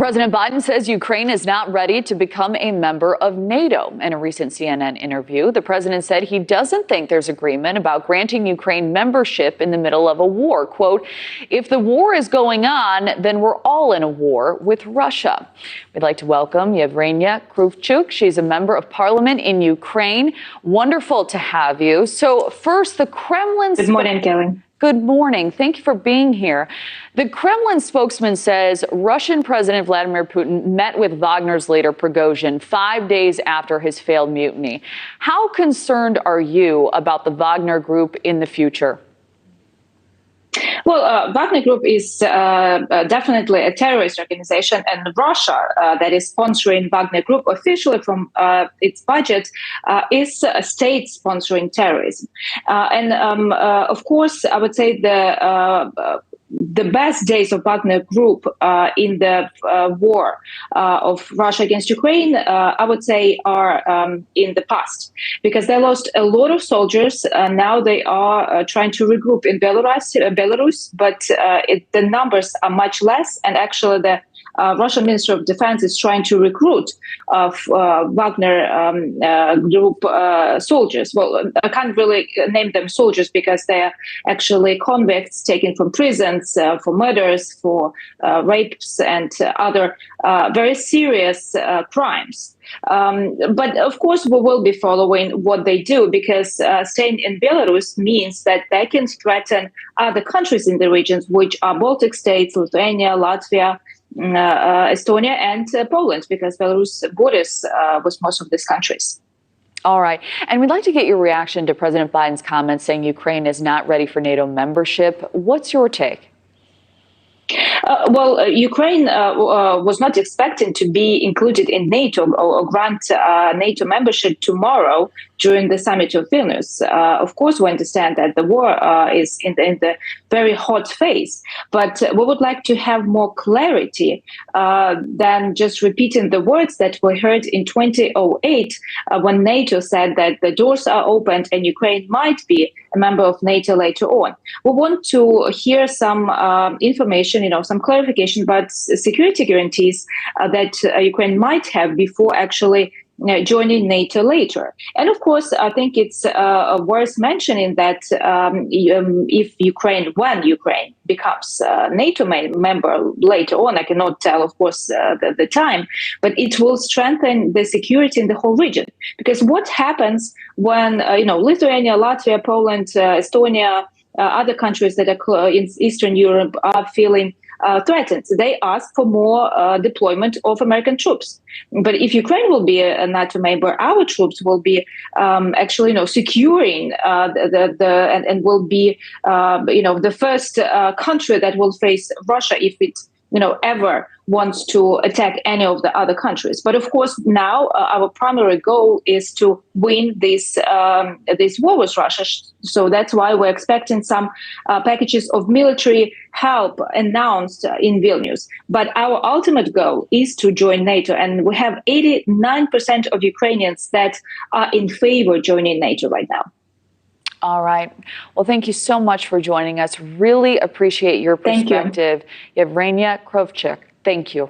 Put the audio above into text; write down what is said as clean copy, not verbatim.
President Biden says Ukraine is not ready to become a member of NATO. In a recent CNN interview, the president said he doesn't think there's agreement about granting Ukraine membership in the middle of a war. Quote, if the war is going on, then we're all in a war with Russia. We'd like to welcome Yevgenia Kravchuk. She's a member of parliament in Ukraine. Wonderful to have you. So first, the Kremlin... Good morning, Kelly. Good morning. Thank you for being here. The Kremlin spokesman says Russian President Vladimir Putin met with Wagner's leader Prigozhin 5 days after his failed mutiny. How concerned are you about the Wagner group in the future? Well, Wagner Group is definitely a terrorist organization, and Russia, that is sponsoring Wagner Group officially from its budget, is a state sponsoring terrorism. Of course, I would say the best days of Wagner Group in the war of Russia against Ukraine, I would say, are in the past, because they lost a lot of soldiers. Now they are trying to regroup in Belarus, but the numbers are much less. And actually, the Russian Ministry of Defense is trying to recruit Wagner group soldiers. Well, I can't really name them soldiers because they are actually convicts taken from prisons for murders, for rapes, and other very serious crimes. But of course, we will be following what they do, because staying in Belarus means that they can threaten other countries in the regions, which are Baltic states, Lithuania, Latvia, Estonia, and Poland, because Belarus borders with most of these countries. All right. And we'd like to get your reaction to President Biden's comments saying Ukraine is not ready for NATO membership. What's your take? Ukraine was not expecting to be included in NATO or grant NATO membership tomorrow during the summit of Vilnius. Of course, we understand that the war is in the very hot phase, but we would like to have more clarity than just repeating the words that we heard in 2008 when NATO said that the doors are opened and Ukraine might be a member of NATO later on. We want to hear some information, some clarification about security guarantees that Ukraine might have before actually joining NATO later. And of course, I think it's worth mentioning that if when Ukraine becomes a NATO member later on, I cannot tell, of course, the time, but it will strengthen the security in the whole region. Because what happens when, Lithuania, Latvia, Poland, Estonia, other countries that are in Eastern Europe are feeling threatened? They ask for more deployment of American troops. But if Ukraine will be a NATO member, our troops will be actually, securing and will be, the first country that will face Russia if it, ever wants to attack any of the other countries. But of course, now our primary goal is to win this war with Russia. So that's why we're expecting some packages of military help announced in Vilnius. But our ultimate goal is to join NATO. And we have 89% of Ukrainians that are in favor of joining NATO right now. All right. Well, thank you so much for joining us. Really appreciate your perspective. Yevgenia Kravchuk. Thank you.